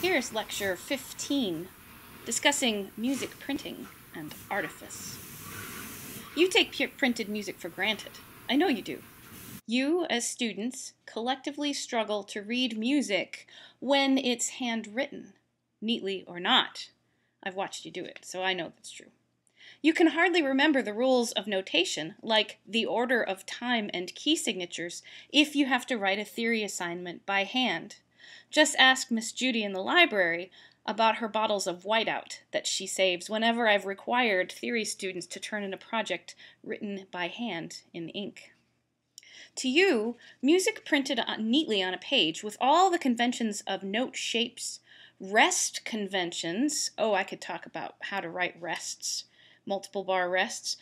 Here's lecture 15, discussing music printing and artifice. You take printed music for granted. I know you do. You, as students, collectively struggle to read music when it's handwritten, neatly or not. I've watched you do it, so I know that's true. You can hardly remember the rules of notation, like the order of time and key signatures, if you have to write a theory assignment by hand. Just ask Miss Judy in the library about her bottles of whiteout that she saves whenever I've required theory students to turn in a project written by hand in ink. To you, music printed neatly on a page with all the conventions of note shapes, rest conventions. Oh, I could talk about how to write rests, multiple bar rests.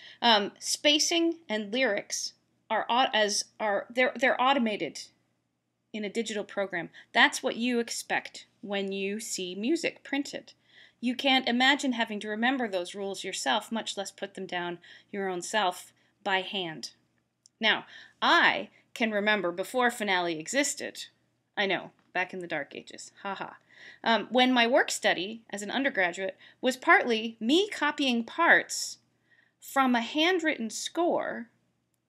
Spacing and lyrics they're automated in a digital program. That's what you expect when you see music printed. You can't imagine having to remember those rules yourself, much less put them down your own self by hand. Now, I can remember before Finale existed. I know, back in the dark ages, haha. When my work study as an undergraduate was partly me copying parts from a handwritten score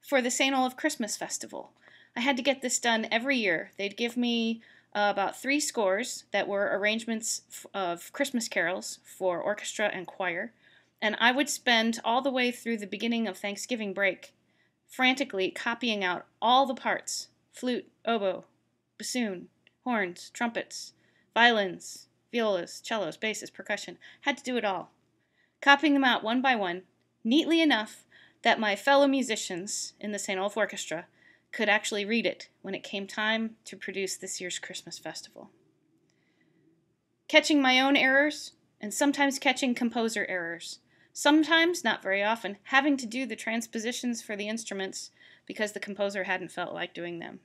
for the St. Olaf Christmas Festival. I had to get this done every year. They'd give me about 3 scores that were arrangements of Christmas carols for orchestra and choir, and I would spend all the way through the beginning of Thanksgiving break frantically copying out all the parts: flute, oboe, bassoon, horns, trumpets, violins, violas, cellos, basses, percussion. Had to do it all. Copying them out one by one, neatly enough that my fellow musicians in the St. Olaf Orchestra could actually read it when it came time to produce this year's Christmas festival. Catching my own errors, and sometimes catching composer errors. Sometimes, not very often, having to do the transpositions for the instruments because the composer hadn't felt like doing them.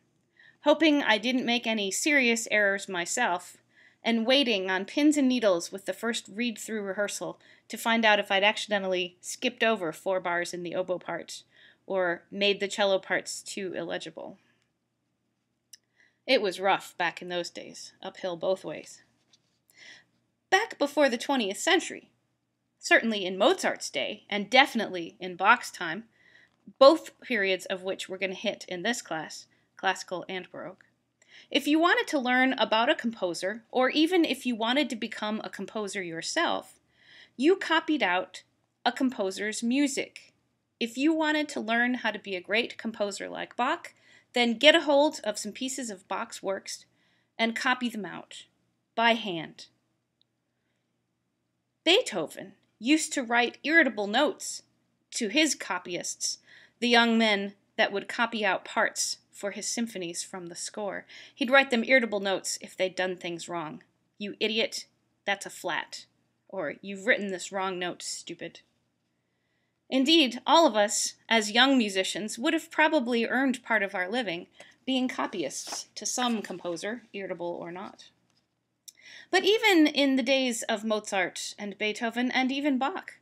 Hoping I didn't make any serious errors myself, and waiting on pins and needles with the first read-through rehearsal to find out if I'd accidentally skipped over 4 bars in the oboe part, or made the cello parts too illegible. It was rough back in those days, uphill both ways. Back before the 20th century, certainly in Mozart's day, and definitely in Bach's time, both periods of which we're going to hit in this class, classical and Baroque. If you wanted to learn about a composer, or even if you wanted to become a composer yourself, you copied out a composer's music. If you wanted to learn how to be a great composer like Bach, then get a hold of some pieces of Bach's works and copy them out by hand. Beethoven used to write irritable notes to his copyists, the young men that would copy out parts for his symphonies from the score. He'd write them irritable notes if they'd done things wrong. You idiot, that's a flat. Or, you've written this wrong note, stupid. Indeed, all of us, as young musicians, would have probably earned part of our living being copyists to some composer, irritable or not. But even in the days of Mozart and Beethoven and even Bach,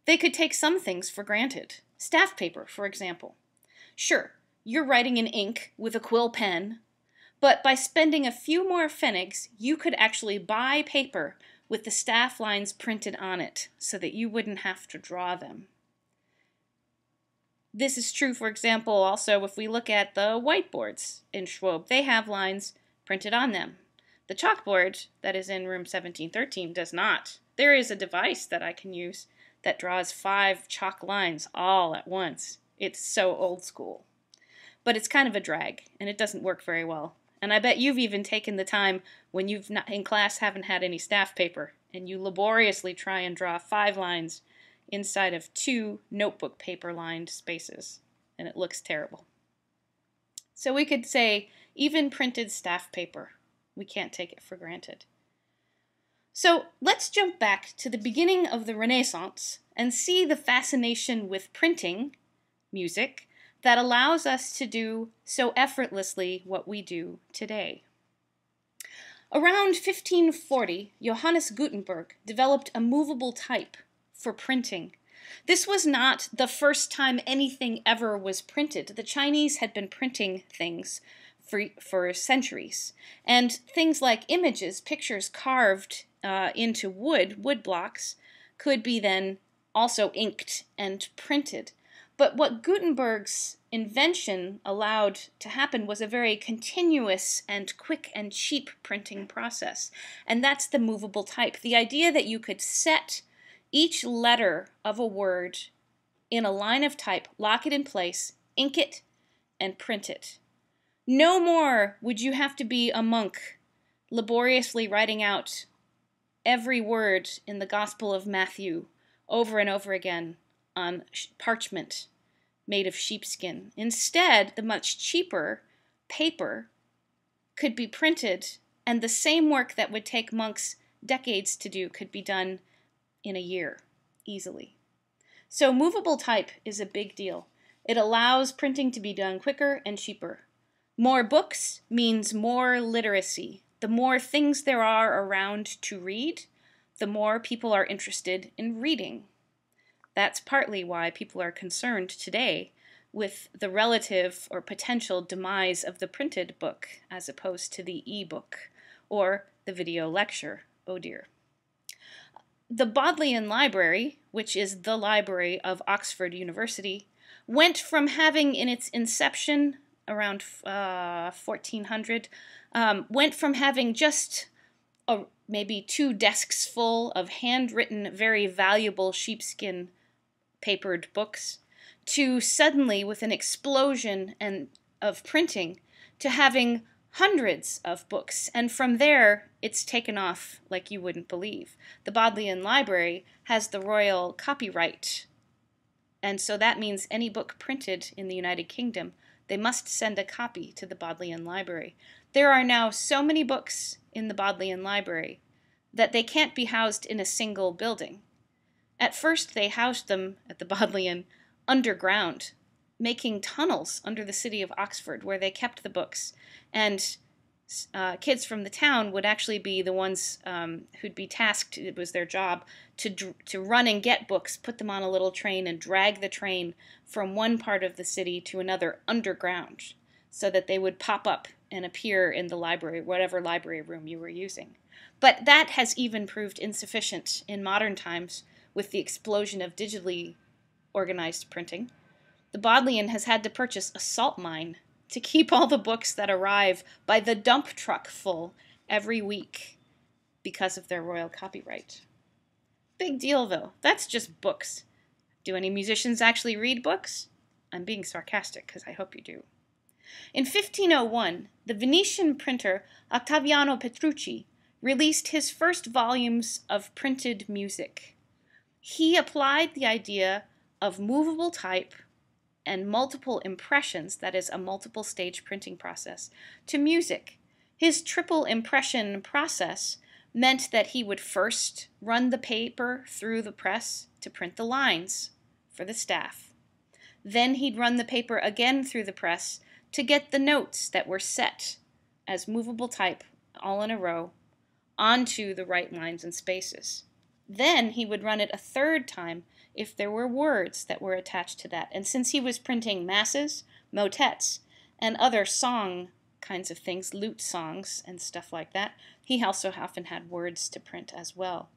they could take some things for granted. Staff paper, for example. Sure, you're writing in ink with a quill pen, but by spending a few more pfennigs, you could actually buy paper with the staff lines printed on it so that you wouldn't have to draw them. This is true, for example, also if we look at the whiteboards in Schwob. They have lines printed on them. The chalkboard that is in room 1713 does not. There is a device that I can use that draws 5 chalk lines all at once. It's so old school. But it's kind of a drag, and it doesn't work very well. And I bet you've even taken the time when you've not in class haven't had any staff paper, and you laboriously try and draw 5 lines inside of 2 notebook paper-lined spaces, and it looks terrible. So we could say, even printed staff paper, we can't take it for granted. So let's jump back to the beginning of the Renaissance and see the fascination with printing music that allows us to do so effortlessly what we do today. Around 1540, Johannes Gutenberg developed a movable type for printing. This was not the first time anything ever was printed. The Chinese had been printing things for centuries. And things like images, pictures carved into wood blocks, could be then also inked and printed. But what Gutenberg's invention allowed to happen was a very continuous and quick and cheap printing process. And that's the movable type. The idea that you could set each letter of a word in a line of type, lock it in place, ink it, and print it. No more would you have to be a monk laboriously writing out every word in the Gospel of Matthew over and over again on parchment made of sheepskin. Instead, the much cheaper paper could be printed, and the same work that would take monks decades to do could be done in a year, easily. So movable type is a big deal. It allows printing to be done quicker and cheaper. More books means more literacy. The more things there are around to read, the more people are interested in reading. That's partly why people are concerned today with the relative or potential demise of the printed book as opposed to the e-book or the video lecture. Oh dear. The Bodleian Library, which is the library of Oxford University, went from having in its inception around 1400, went from having just maybe 2 desks full of handwritten, very valuable sheepskin papered books, to suddenly, with an explosion of printing, to having hundreds of books. And from there, it's taken off like you wouldn't believe. The Bodleian Library has the royal copyright, and so that means any book printed in the United Kingdom, they must send a copy to the Bodleian Library. There are now so many books in the Bodleian Library that they can't be housed in a single building. At first, they housed them at the Bodleian underground, making tunnels under the city of Oxford where they kept the books. And kids from the town would actually be the ones who'd be tasked, it was their job, to run and get books, put them on a little train, and drag the train from one part of the city to another underground, so that they would pop up and appear in the library, whatever library room you were using. But that has even proved insufficient in modern times with the explosion of digitally organized printing. The Bodleian has had to purchase a salt mine to keep all the books that arrive by the dump truck full every week because of their royal copyright. Big deal, though. That's just books. Do any musicians actually read books? I'm being sarcastic because I hope you do. In 1501, the Venetian printer Ottaviano Petrucci released his first volumes of printed music. He applied the idea of movable type and multiple impressions, that is, a multiple stage printing process, to music. His triple impression process meant that he would first run the paper through the press to print the lines for the staff. Then he'd run the paper again through the press to get the notes that were set as movable type, all in a row, onto the right lines and spaces. Then he would run it a third time if there were words that were attached to that. And since he was printing masses, motets, and other song kinds of things, lute songs and stuff like that, he also often had words to print as well.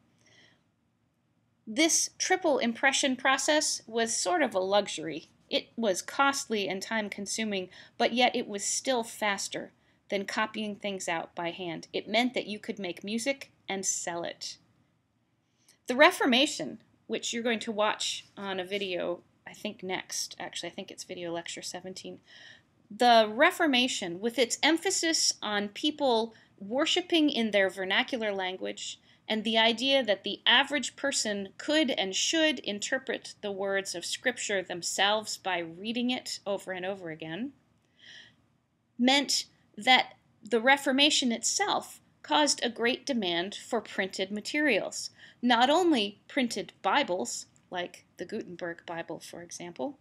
This triple impression process was sort of a luxury. It was costly and time-consuming, but yet it was still faster than copying things out by hand. It meant that you could make music and sell it. The Reformation, which you're going to watch on a video, I think next, actually, I think it's video lecture 17. The Reformation, with its emphasis on people worshiping in their vernacular language and the idea that the average person could and should interpret the words of Scripture themselves by reading it over and over again, meant that the Reformation itself caused a great demand for printed materials. Not only printed Bibles, like the Gutenberg Bible, for example,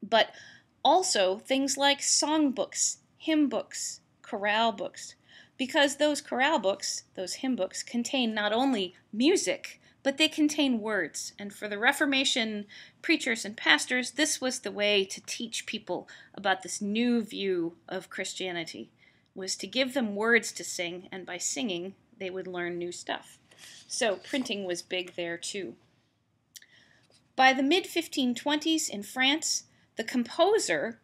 but also things like songbooks, hymn books, chorale books, because those chorale books, those hymn books, contain not only music, but they contain words. And for the Reformation preachers and pastors, this was the way to teach people about this new view of Christianity, was to give them words to sing, and by singing, they would learn new stuff. So printing was big there too. By the mid-1520s in France, the composer,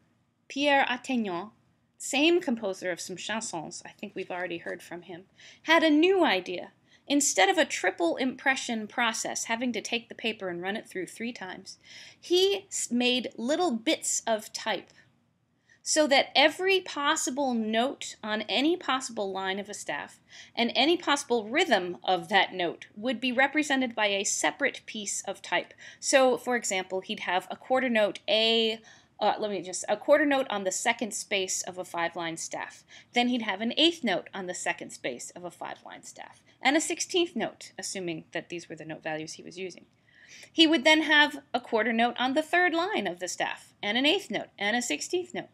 Pierre Attaignant, same composer of some chansons, I think we've already heard from him, had a new idea. Instead of a triple impression process, having to take the paper and run it through 3 times, he made little bits of type so that every possible note on any possible line of a staff and any possible rhythm of that note would be represented by a separate piece of type. So, for example, he'd have a quarter note A, a quarter note on the second space of a 5-line staff. Then he'd have an 8th note on the second space of a 5-line staff, and a 16th note, assuming that these were the note values he was using. He would then have a quarter note on the 3rd line of the staff, and an 8th note, and a 16th note.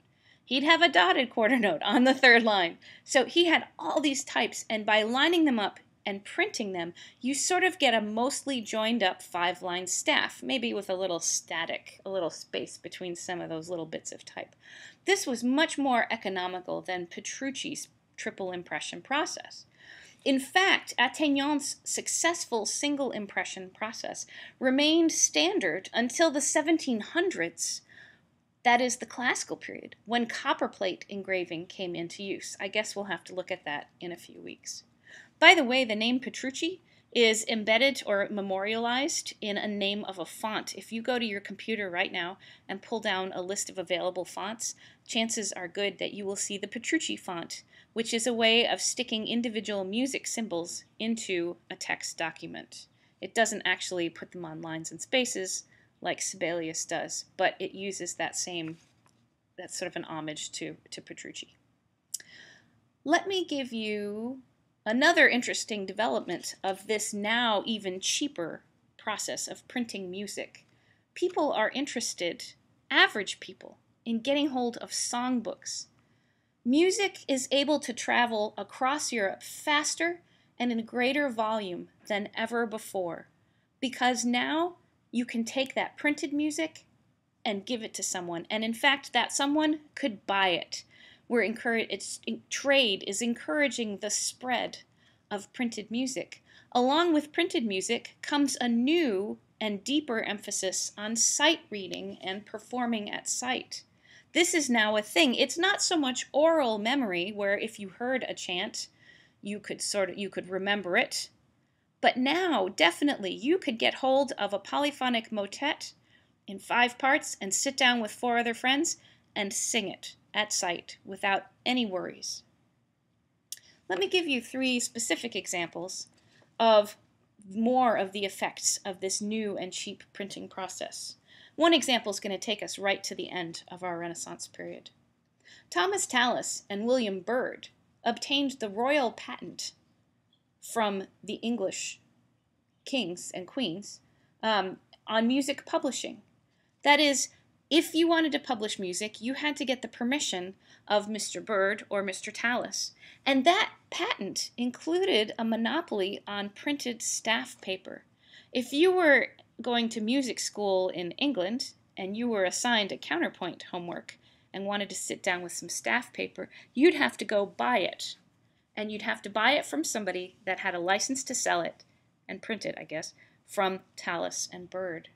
He'd have a dotted quarter note on the 3rd line. So he had all these types, and by lining them up and printing them, you sort of get a mostly joined up 5-line staff, maybe with a little static, a little space between some of those little bits of type. This was much more economical than Petrucci's triple impression process. In fact, Attaignant's successful single impression process remained standard until the 1700s. That is the classical period, when copperplate engraving came into use. I guess we'll have to look at that in a few weeks. By the way, the name Petrucci is embedded or memorialized in a name of a font. If you go to your computer right now and pull down a list of available fonts, chances are good that you will see the Petrucci font, which is a way of sticking individual music symbols into a text document. It doesn't actually put them on lines and spaces like Sibelius does, but it uses that's sort of an homage to Petrucci. Let me give you another interesting development of this now even cheaper process of printing music. People are interested, average people, in getting hold of songbooks. Music is able to travel across Europe faster and in greater volume than ever before, because now you can take that printed music and give it to someone. And in fact, that someone could buy it. Trade is encouraging the spread of printed music. Along with printed music comes a new and deeper emphasis on sight reading and performing at sight. This is now a thing. It's not so much oral memory, where if you heard a chant, you could remember it. But now, definitely, you could get hold of a polyphonic motet in 5 parts and sit down with 4 other friends and sing it at sight without any worries. Let me give you 3 specific examples of more of the effects of this new and cheap printing process. One example is going to take us right to the end of our Renaissance period. Thomas Tallis and William Byrd obtained the royal patent from the English kings and queens on music publishing. That is, if you wanted to publish music, you had to get the permission of Mr. Byrd or Mr. Tallis. And that patent included a monopoly on printed staff paper. If you were going to music school in England and you were assigned a counterpoint homework and wanted to sit down with some staff paper, you'd have to go buy it. And you'd have to buy it from somebody that had a license to sell it and print it, I guess, from Tallis and Byrd.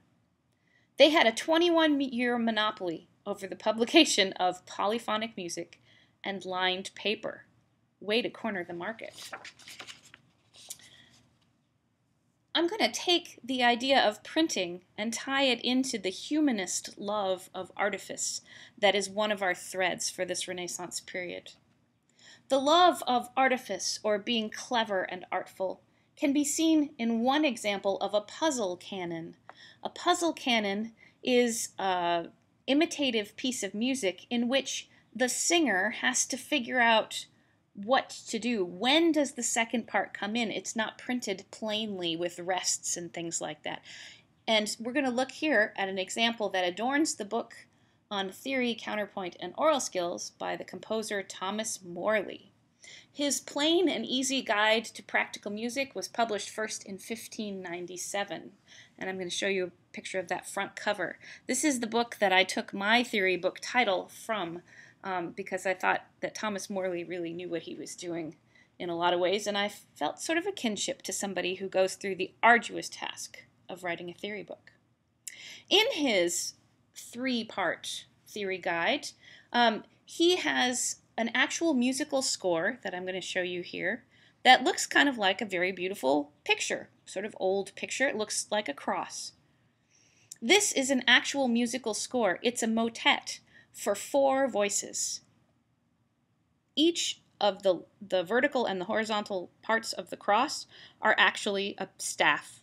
They had a 21-year monopoly over the publication of polyphonic music and lined paper. Way to corner the market. I'm going to take the idea of printing and tie it into the humanist love of artifice that is one of our threads for this Renaissance period. The love of artifice, or being clever and artful, can be seen in one example of a puzzle canon. A puzzle canon is an imitative piece of music in which the singer has to figure out what to do. When does the second part come in? It's not printed plainly with rests and things like that. And we're going to look here at an example that adorns the book on theory, counterpoint, and oral skills by the composer Thomas Morley. His Plain and Easy Guide to Practical Music was published first in 1597, and I'm going to show you a picture of that front cover. This is the book that I took my theory book title from, because I thought that Thomas Morley really knew what he was doing in a lot of ways, and I felt sort of a kinship to somebody who goes through the arduous task of writing a theory book. In his 3-part theory guide, he has an actual musical score that I'm going to show you here that looks kind of like a very beautiful picture, sort of old picture. It looks like a cross. This is an actual musical score. It's a motet for 4 voices. Each of the vertical and the horizontal parts of the cross are actually a staff.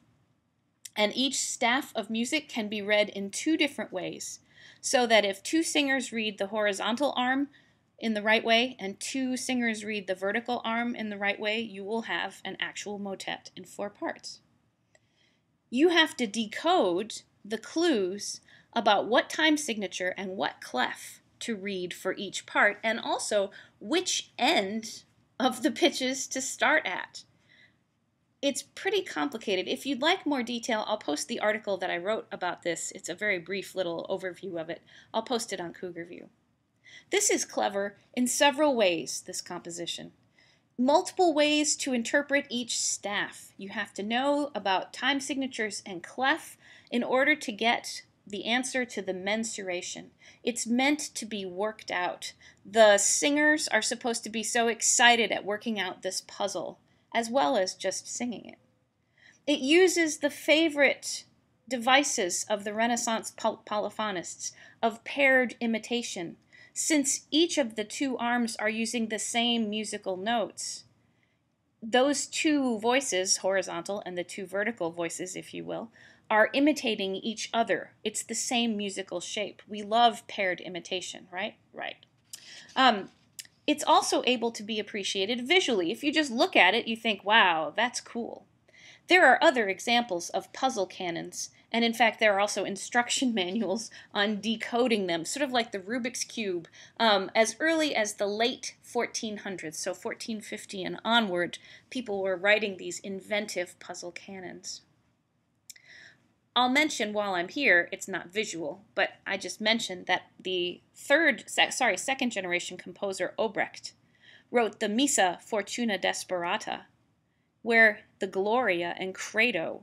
And each staff of music can be read in 2 different ways, so that if 2 singers read the horizontal arm in the right way and 2 singers read the vertical arm in the right way, you will have an actual motet in 4 parts. You have to decode the clues about what time signature and what clef to read for each part, and also which end of the pitches to start at. It's pretty complicated. If you'd like more detail, I'll post the article that I wrote about this. It's a very brief little overview of it. I'll post it on Cougar View. This is clever in several ways, this composition. Multiple ways to interpret each staff. You have to know about time signatures and clef in order to get the answer to the mensuration. It's meant to be worked out. The singers are supposed to be so excited at working out this puzzle, as well as just singing it. It uses the favorite devices of the Renaissance polyphonists of paired imitation, since each of the 2 arms are using the same musical notes. Those 2 voices, horizontal, and the 2 vertical voices, if you will, are imitating each other. It's the same musical shape. We love paired imitation, right? Right. It's also able to be appreciated visually. If you just look at it, you think, wow, that's cool. There are other examples of puzzle canons, and in fact there are also instruction manuals on decoding them, sort of like the Rubik's Cube, as early as the late 1400s, so 1450 and onward, people were writing these inventive puzzle canons. I'll mention while I'm here, it's not visual, but I just mentioned that the second generation composer Obrecht wrote the Missa Fortuna Desperata, where the Gloria and Credo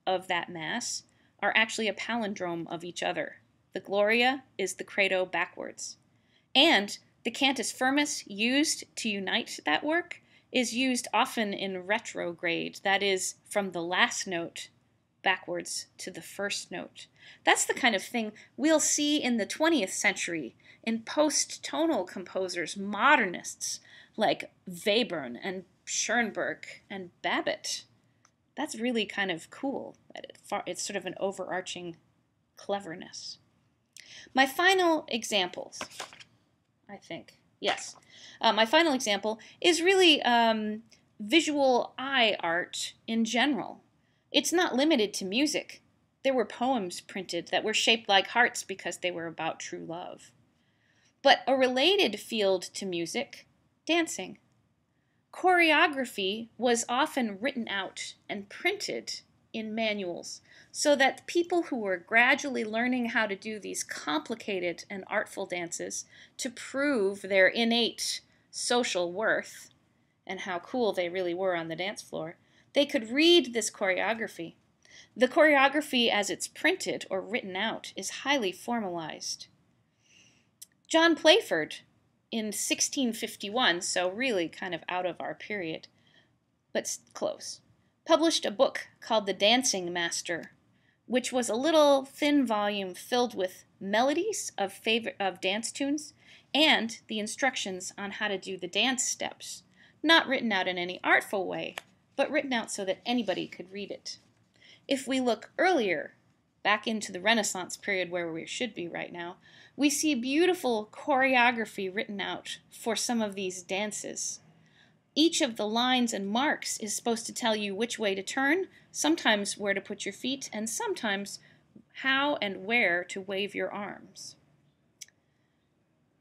of that Mass are actually a palindrome of each other. The Gloria is the Credo backwards. And the Cantus Firmus used to unite that work is used often in retrograde, that is, from the last note backwards to the first note. That's the kind of thing we'll see in the 20th century in post-tonal composers, modernists like Webern and Schoenberg and Babbitt. That's really kind of cool. It's sort of an overarching cleverness. My final examples, I think, yes. My final example is really visual eye art in general. It's not limited to music. There were poems printed that were shaped like hearts because they were about true love. But a related field to music, dancing. Choreography was often written out and printed in manuals so that people who were gradually learning how to do these complicated and artful dances to prove their innate social worth and how cool they really were on the dance floor, they could read this choreography. The choreography as it's printed or written out is highly formalized. John Playford, in 1651, so really kind of out of our period, but close, published a book called The Dancing Master, which was a little thin volume filled with melodies of dance tunes and the instructions on how to do the dance steps, not written out in any artful way, but written out so that anybody could read it. If we look earlier, back into the Renaissance period where we should be right now, we see beautiful choreography written out for some of these dances. Each of the lines and marks is supposed to tell you which way to turn, sometimes where to put your feet, and sometimes how and where to wave your arms.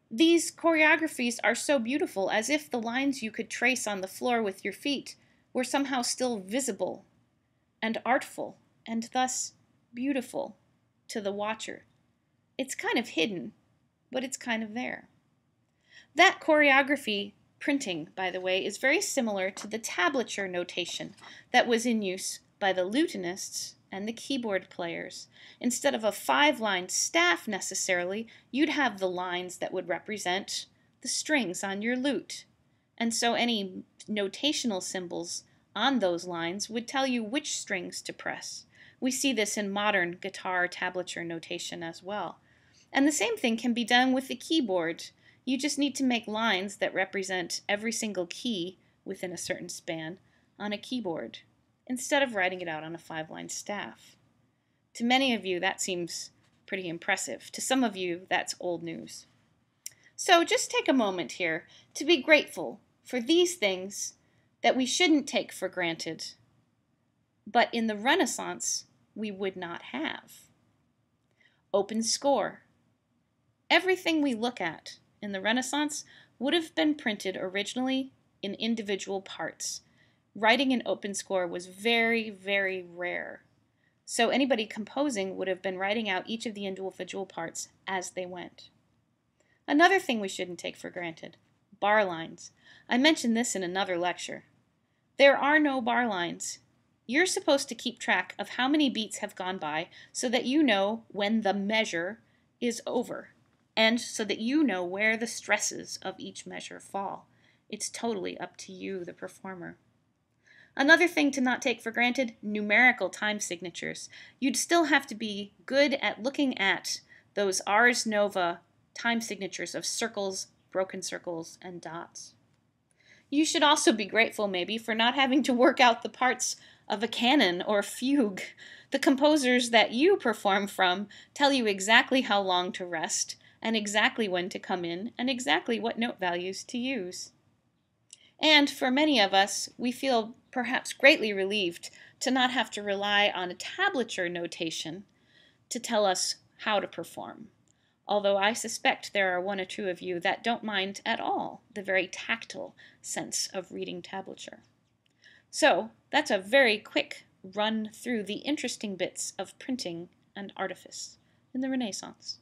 These choreographies are so beautiful, as if the lines you could trace on the floor with your feet were somehow still visible and artful, and thus beautiful to the watcher. It's kind of hidden, but it's kind of there. That choreography printing, by the way, is very similar to the tablature notation that was in use by the lutenists and the keyboard players. Instead of a 5-line staff necessarily, you'd have the lines that would represent the strings on your lute. And so any notational symbols on those lines would tell you which strings to press. We see this in modern guitar tablature notation as well. And the same thing can be done with the keyboard. You just need to make lines that represent every single key within a certain span on a keyboard, instead of writing it out on a 5-line staff. To many of you, that seems pretty impressive. To some of you, that's old news. So just take a moment here to be grateful for these things that we shouldn't take for granted, but in the Renaissance, we would not have. Open score. Everything we look at in the Renaissance would have been printed originally in individual parts. Writing in open score was very, very rare. So anybody composing would have been writing out each of the individual parts as they went. Another thing we shouldn't take for granted, bar lines. I mentioned this in another lecture. There are no bar lines. You're supposed to keep track of how many beats have gone by so that you know when the measure is over, and so that you know where the stresses of each measure fall. It's totally up to you, the performer. Another thing to not take for granted, numerical time signatures. You'd still have to be good at looking at those Ars Nova time signatures of circles, broken circles, and dots. You should also be grateful, maybe, for not having to work out the parts of a canon or fugue. The composers that you perform from tell you exactly how long to rest, and exactly when to come in, and exactly what note values to use. And for many of us, we feel perhaps greatly relieved to not have to rely on a tablature notation to tell us how to perform. Although I suspect there are one or two of you that don't mind at all the very tactile sense of reading tablature. So that's a very quick run through the interesting bits of printing and artifice in the Renaissance.